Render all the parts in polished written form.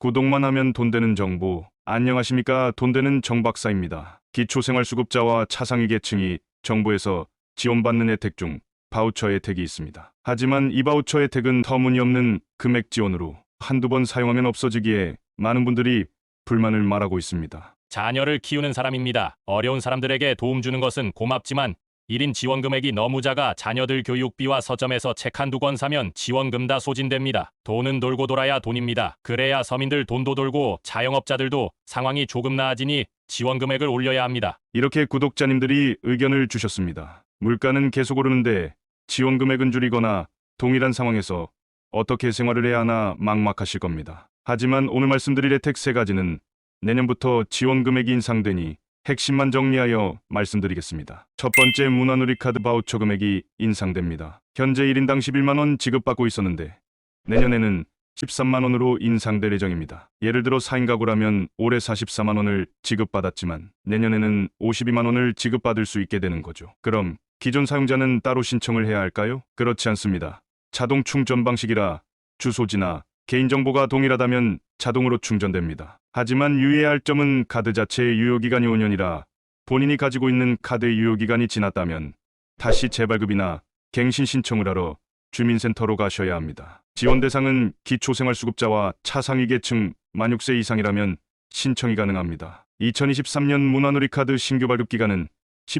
구독만 하면 돈 되는 정보. 안녕하십니까, 돈 되는 정 박사입니다. 기초생활수급자와 차상위 계층이 정부에서 지원받는 혜택 중 바우처 혜택이 있습니다. 하지만 이 바우처 혜택은 터무니없는 금액 지원으로 한두 번 사용하면 없어지기에 많은 분들이 불만을 말하고 있습니다. 자녀를 키우는 사람입니다. 어려운 사람들에게 도움 주는 것은 고맙지만 1인 지원 금액이 너무 작아 자녀들 교육비와 서점에서 책 한두 권 사면 지원금 다 소진됩니다. 돈은 돌고 돌아야 돈입니다. 그래야 서민들 돈도 돌고 자영업자들도 상황이 조금 나아지니 지원 금액을 올려야 합니다. 이렇게 구독자님들이 의견을 주셨습니다. 물가는 계속 오르는데 지원 금액은 줄이거나 동일한 상황에서 어떻게 생활을 해야 하나 막막하실 겁니다. 하지만 오늘 말씀드릴 혜택 3가지는 내년부터 지원 금액이 인상되니 핵심만 정리하여 말씀드리겠습니다. 첫 번째, 문화누리카드 바우처 금액이 인상됩니다. 현재 1인당 11만원 지급받고 있었는데 내년에는 13만원으로 인상될 예정입니다. 예를 들어 4인 가구라면 올해 44만원을 지급받았지만 내년에는 52만원을 지급받을 수 있게 되는 거죠. 그럼 기존 사용자는 따로 신청을 해야 할까요? 그렇지 않습니다. 자동 충전 방식이라 주소지나 개인정보가 동일하다면 자동으로 충전됩니다. 하지만 유의해야 할 점은 카드 자체의 유효기간이 5년이라 본인이 가지고 있는 카드의 유효기간이 지났다면 다시 재발급이나 갱신 신청을 하러 주민센터로 가셔야 합니다. 지원 대상은 기초생활수급자와 차상위 계층 만 6세 이상이라면 신청이 가능합니다. 2023년 문화누리카드 신규 발급 기간은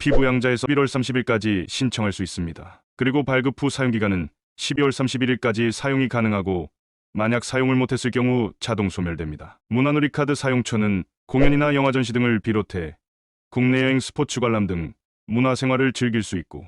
피부양자에서 1월 30일까지 신청할 수 있습니다. 그리고 발급 후 사용기간은 12월 31일까지 사용이 가능하고 만약 사용을 못했을 경우 자동 소멸됩니다. 문화누리카드 사용처는 공연이나 영화 전시 등을 비롯해 국내 여행, 스포츠 관람 등 문화생활을 즐길 수 있고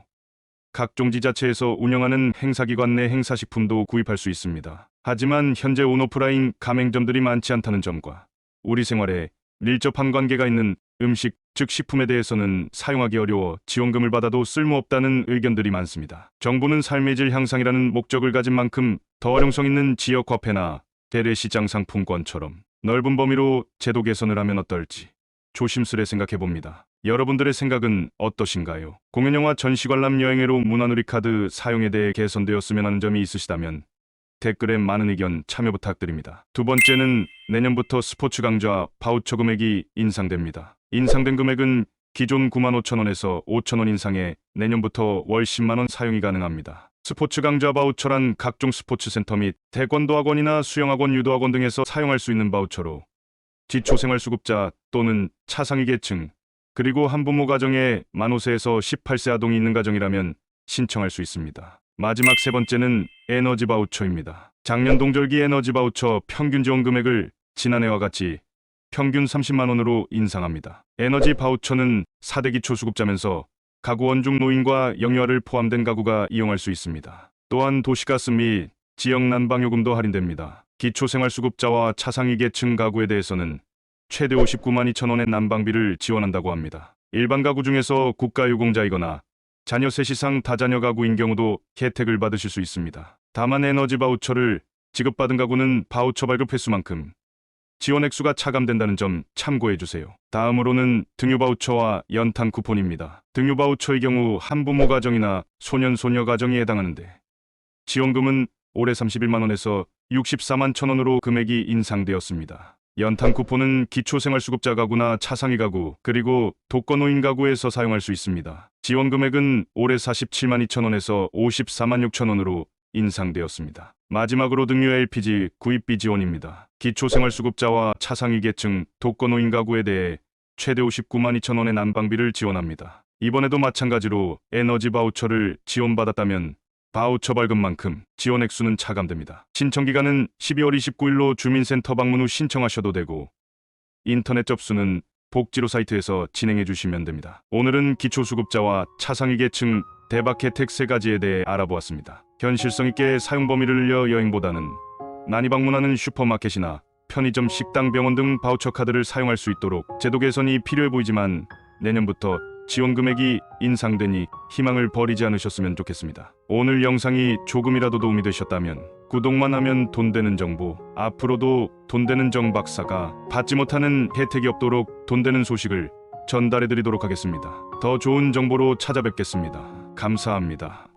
각종 지자체에서 운영하는 행사기관 내 행사식품도 구입할 수 있습니다. 하지만 현재 온오프라인 가맹점들이 많지 않다는 점과 우리 생활에 밀접한 관계가 있는 음식, 즉 식품에 대해서는 사용하기 어려워 지원금을 받아도 쓸모없다는 의견들이 많습니다. 정부는 삶의 질 향상이라는 목적을 가진 만큼 더 활용성 있는 지역 화폐나 대래시장 상품권처럼 넓은 범위로 제도 개선을 하면 어떨지 조심스레 생각해 봅니다. 여러분들의 생각은 어떠신가요? 공연, 영화, 전시, 관람, 여행회로 문화누리카드 사용에 대해 개선되었으면 하는 점이 있으시다면 댓글에 많은 의견 참여 부탁드립니다. 두 번째는 내년부터 스포츠 강좌 바우처 금액이 인상됩니다. 인상된 금액은 기존 95,000원에서 5,000원 인상해 내년부터 월 10만원 사용이 가능합니다. 스포츠 강좌 바우처란 각종 스포츠 센터 및 태권도 학원이나 수영학원, 유도학원 등에서 사용할 수 있는 바우처로 기초생활수급자 또는 차상위 계층 그리고 한부모 가정에 만 5세에서 18세 아동이 있는 가정이라면 신청할 수 있습니다. 마지막 3번째는 에너지 바우처입니다. 작년 동절기 에너지 바우처 평균 지원 금액을 지난해와 같이 평균 30만원으로 인상합니다. 에너지 바우처는 4대 기초수급자면서 가구 원중 노인과 영유아를 포함된 가구가 이용할 수 있습니다. 또한 도시가스 및 지역 난방요금도 할인됩니다. 기초생활수급자와 차상위 계층 가구에 대해서는 최대 59만 2천원의 난방비를 지원한다고 합니다. 일반 가구 중에서 국가유공자이거나 자녀 셋 이상 다자녀 가구인 경우도 혜택을 받으실 수 있습니다. 다만 에너지 바우처를 지급받은 가구는 바우처 발급 횟수만큼 지원 액수가 차감된다는 점 참고해 주세요. 다음으로는 등유 바우처와 연탄 쿠폰입니다. 등유 바우처의 경우 한부모 가정이나 소년 소녀 가정이 해당하는데 지원금은 올해 31만원에서 64만 1천원으로 금액이 인상되었습니다. 연탄 쿠폰은 기초생활수급자 가구나 차상위 가구 그리고 독거노인 가구에서 사용할 수 있습니다. 지원 금액은 올해 47만 2천원에서 54만 6천원으로 인상되었습니다. 마지막으로 등유 LPG 구입비 지원입니다. 기초생활수급자와 차상위 계층 독거노인 가구에 대해 최대 59만 2천원의 난방비를 지원합니다. 이번에도 마찬가지로 에너지 바우처를 지원받았다면 바우처 발급만큼 지원 액수는 차감됩니다. 신청기간은 12월 29일로 주민센터 방문 후 신청하셔도 되고 인터넷 접수는 복지로 사이트에서 진행해 주시면 됩니다. 오늘은 기초수급자와 차상위 계층 대박 혜택 3가지에 대해 알아보았습니다. 현실성 있게 사용 범위를 늘려 여행보다는 많이 방문하는 슈퍼마켓이나 편의점, 식당, 병원 등 바우처 카드를 사용할 수 있도록 제도 개선이 필요해 보이지만 내년부터 지원 금액이 인상되니 희망을 버리지 않으셨으면 좋겠습니다. 오늘 영상이 조금이라도 도움이 되셨다면 구독만 하면 돈 되는 정보, 앞으로도 돈 되는 정 박사가 받지 못하는 혜택이 없도록 돈 되는 소식을 전달해 드리도록 하겠습니다. 더 좋은 정보로 찾아뵙겠습니다. 감사합니다.